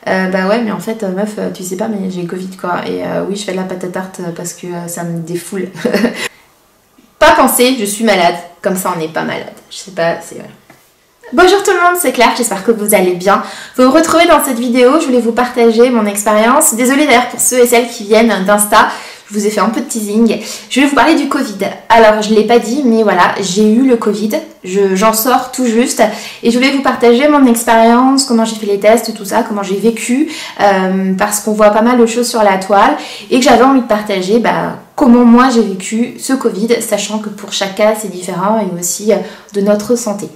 Bah ouais, mais en fait, meuf, tu sais pas, mais j'ai le Covid quoi. Et oui, je fais de la pâte à tarte parce que ça me défoule. Pas penser, je suis malade. Comme ça, on n'est pas malade. Je sais pas, c'est... Bonjour tout le monde, c'est Claire, j'espère que vous allez bien. Vous me retrouvez dans cette vidéo, je voulais vous partager mon expérience. Désolée d'ailleurs pour ceux et celles qui viennent d'Insta, je vous ai fait un peu de teasing. Je vais vous parler du Covid. Alors, je ne l'ai pas dit, mais voilà, j'ai eu le Covid. J'en sors tout juste. Et je voulais vous partager mon expérience, comment j'ai fait les tests, tout ça, comment j'ai vécu. Parce qu'on voit pas mal de choses sur la toile. Et que j'avais envie de partager comment moi j'ai vécu ce Covid, sachant que pour chaque cas c'est différent et aussi de notre santé.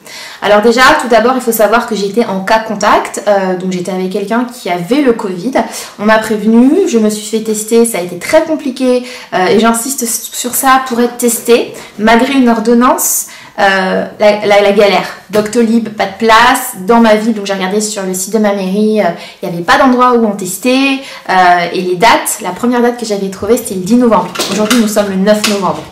Alors déjà, tout d'abord, il faut savoir que j'étais en cas contact. Donc j'étais avec quelqu'un qui avait le Covid. On m'a prévenu, je me suis fait tester, ça a été très compliqué. Et j'insiste sur ça pour être testée, malgré une ordonnance. La galère, Doctolib, pas de place dans ma ville, donc j'ai regardé sur le site de ma mairie, il n'y avait pas d'endroit où on testait, et les dates, la première date que j'avais trouvée c'était le 10 novembre, aujourd'hui nous sommes le 9 novembre.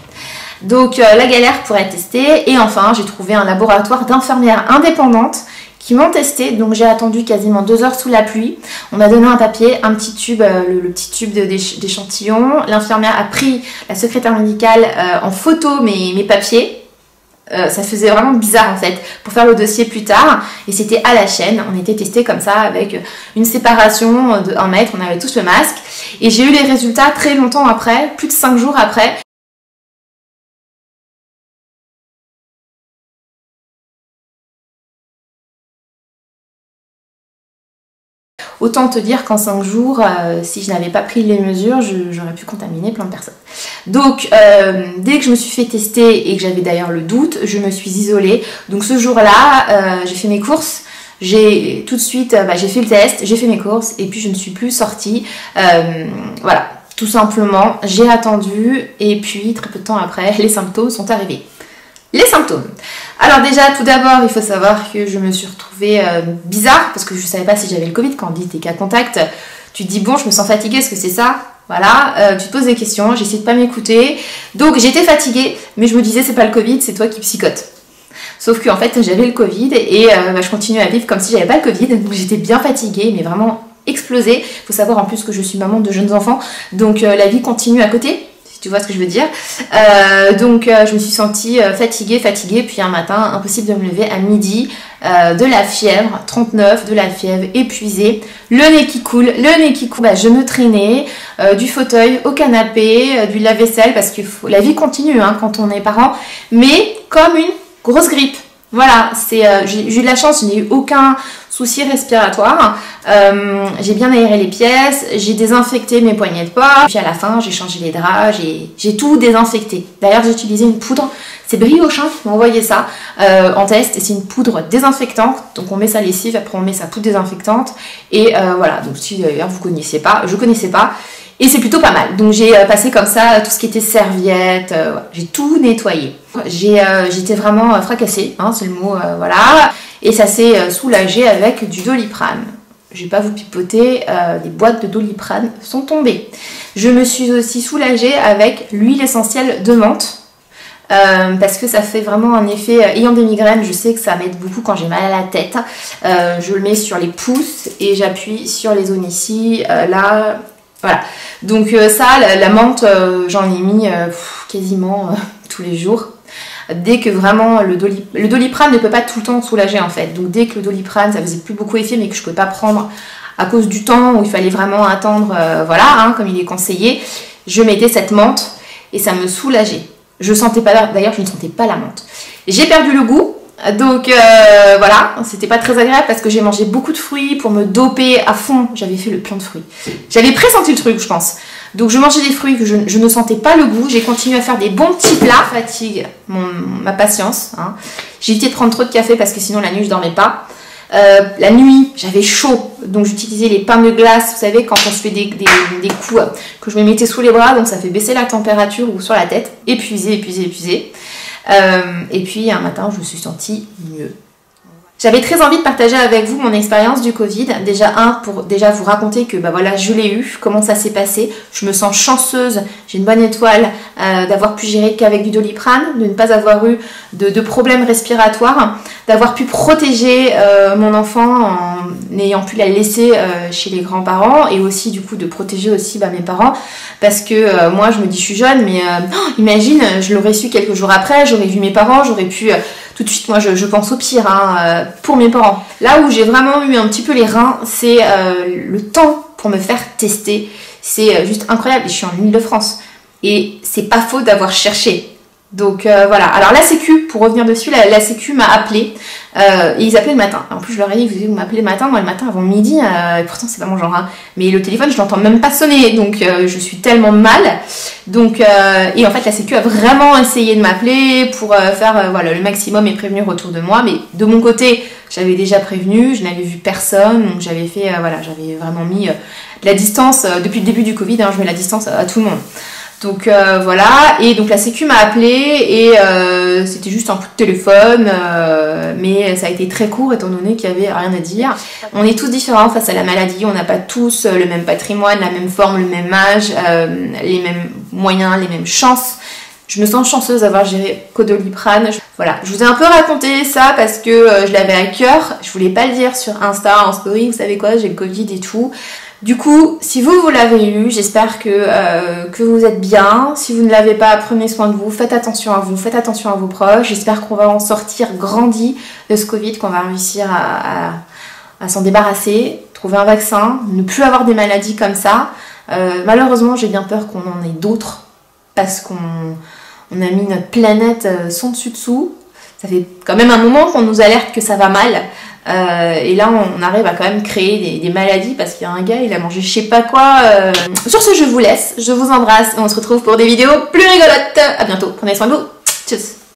Donc la galère pour être testée, et enfin j'ai trouvé un laboratoire d'infirmières indépendantes qui m'ont testé, donc j'ai attendu quasiment 2 heures sous la pluie. On m'a donné un papier, un petit tube, le petit tube d'échantillon. L'infirmière a pris, la secrétaire médicale, en photo mes papiers. Ça faisait vraiment bizarre en fait pour faire le dossier plus tard, et c'était à la chaîne. On était testés comme ça avec une séparation de 1 mètre, on avait tous le masque, et j'ai eu les résultats très longtemps après, plus de 5 jours après. Autant te dire qu'en 5 jours, si je n'avais pas pris les mesures, j'aurais pu contaminer plein de personnes. Donc, dès que je me suis fait tester et que j'avais d'ailleurs le doute, je me suis isolée. Donc ce jour-là, j'ai fait mes courses. J'ai tout de suite, j'ai fait le test, j'ai fait mes courses et puis je ne suis plus sortie. Voilà, tout simplement, j'ai attendu et puis très peu de temps après, les symptômes sont arrivés. Les symptômes. Alors déjà, tout d'abord, il faut savoir que je me suis retrouvée bizarre parce que je ne savais pas si j'avais le Covid. Quand on dit t'es cas contact, tu te dis bon, je me sens fatiguée, est-ce que c'est ça? Voilà, tu te poses des questions, j'essaie de pas m'écouter. Donc j'étais fatiguée, mais je me disais c'est pas le Covid, c'est toi qui psychote. Sauf qu'en fait, j'avais le Covid et je continue à vivre comme si j'avais pas le Covid. Donc j'étais bien fatiguée, mais vraiment explosée. Il faut savoir en plus que je suis maman de jeunes enfants, donc la vie continue à côté. Tu vois ce que je veux dire. Donc je me suis sentie fatiguée, puis un matin, impossible de me lever à midi, de la fièvre, 39, de la fièvre, épuisée, le nez qui coule, je me traînais du fauteuil au canapé, du lave-vaisselle, parce que la vie continue hein, quand on est parent, mais comme une grosse grippe. Voilà, j'ai eu de la chance, je n'ai eu aucun souci respiratoire, j'ai bien aéré les pièces, j'ai désinfecté mes poignées de porte, puis à la fin j'ai changé les draps, j'ai tout désinfecté. D'ailleurs j'ai utilisé une poudre, c'est Briochin qui m'a envoyé ça en test, et c'est une poudre désinfectante, donc on met sa lessive, après on met sa poudre désinfectante, et voilà, donc si d'ailleurs vous connaissiez pas, je connaissais pas, et c'est plutôt pas mal. Donc j'ai passé comme ça tout ce qui était serviette, j'ai tout nettoyé. J'étais vraiment fracassée, hein, c'est le mot, voilà. Et ça s'est soulagé avec du Doliprane. Je vais pas vous pipoter, des boîtes de Doliprane sont tombées. Je me suis aussi soulagée avec l'huile essentielle de menthe. Parce que ça fait vraiment un effet, ayant des migraines, je sais que ça m'aide beaucoup quand j'ai mal à la tête. Je le mets sur les pouces et j'appuie sur les zones ici, là. Voilà, donc ça, la menthe, j'en ai mis quasiment tous les jours. Dès que vraiment le Doliprane ne peut pas tout le temps soulager en fait. Donc dès que le Doliprane, ça faisait plus beaucoup effet, mais que je ne pouvais pas prendre à cause du temps où il fallait vraiment attendre, voilà, hein, comme il est conseillé, je mettais cette menthe et ça me soulageait. Je sentais pas, d'ailleurs je ne sentais pas la menthe. J'ai perdu le goût. Donc voilà, c'était pas très agréable parce que j'ai mangé beaucoup de fruits pour me doper à fond. J'avais fait le plein de fruits. J'avais pressenti le truc, je pense. Donc je mangeais des fruits que je ne sentais pas le goût. J'ai continué à faire des bons petits plats. Fatigue ma patience. Hein. J'ai évité de prendre trop de café parce que sinon la nuit je dormais pas. La nuit, j'avais chaud, donc j'utilisais les pains de glace, vous savez, quand on se fait des coups que je me mettais sous les bras, donc ça fait baisser la température ou sur la tête. Épuisée. Et puis un matin, je me suis sentie mieux. J'avais très envie de partager avec vous mon expérience du Covid. Déjà pour déjà vous raconter que bah voilà, je l'ai eu, comment ça s'est passé. Je me sens chanceuse, j'ai une bonne étoile d'avoir pu gérer qu'avec du Doliprane, de ne pas avoir eu de problèmes respiratoires, d'avoir pu protéger mon enfant en n'ayant pu la laisser chez les grands-parents et aussi du coup de protéger aussi mes parents parce que moi je me dis je suis jeune mais imagine je l'aurais su quelques jours après, j'aurais vu mes parents, j'aurais pu tout de suite moi je pense au pire pour mes parents. Là où j'ai vraiment eu un petit peu les reins c'est le temps pour me faire tester, c'est juste incroyable et je suis en Ile-de-France et c'est pas faux d'avoir cherché. Donc voilà, alors la sécu, pour revenir dessus, la sécu m'a appelé et ils appelaient le matin. En plus je leur ai dit, vous m'appelez le matin, moi le matin avant midi, et pourtant c'est pas mon genre, hein. Mais le téléphone je l'entends même pas sonner, donc je suis tellement mal. Donc, et en fait la sécu a vraiment essayé de m'appeler pour faire voilà, le maximum et prévenir autour de moi, mais de mon côté j'avais déjà prévenu, je n'avais vu personne, donc j'avais fait, voilà, j'avais vraiment mis la distance, depuis le début du Covid, hein, je mets la distance à tout le monde. Donc voilà, et donc la sécu m'a appelé et c'était juste un coup de téléphone, mais ça a été très court étant donné qu'il n'y avait rien à dire. On est tous différents face à la maladie, on n'a pas tous le même patrimoine, la même forme, le même âge, les mêmes moyens, les mêmes chances. Je me sens chanceuse d'avoir géré Doliprane. Voilà, je vous ai un peu raconté ça parce que je l'avais à cœur, je voulais pas le dire sur Insta, en story, vous savez quoi, j'ai le Covid et tout. Du coup, si vous l'avez eu, j'espère que vous êtes bien. Si vous ne l'avez pas, prenez soin de vous, faites attention à vous, faites attention à vos proches. J'espère qu'on va en sortir grandi de ce Covid, qu'on va réussir à s'en débarrasser, trouver un vaccin, ne plus avoir des maladies comme ça. Malheureusement, j'ai bien peur qu'on en ait d'autres parce qu'on a mis notre planète son dessus-dessous. Ça fait quand même un moment qu'on nous alerte que ça va mal. Et là on arrive à quand même créer des maladies parce qu'il y a un gars, il a mangé je sais pas quoi. Sur ce je vous laisse, je vous embrasse et on se retrouve pour des vidéos plus rigolotes. À bientôt, prenez soin de vous, tchuss.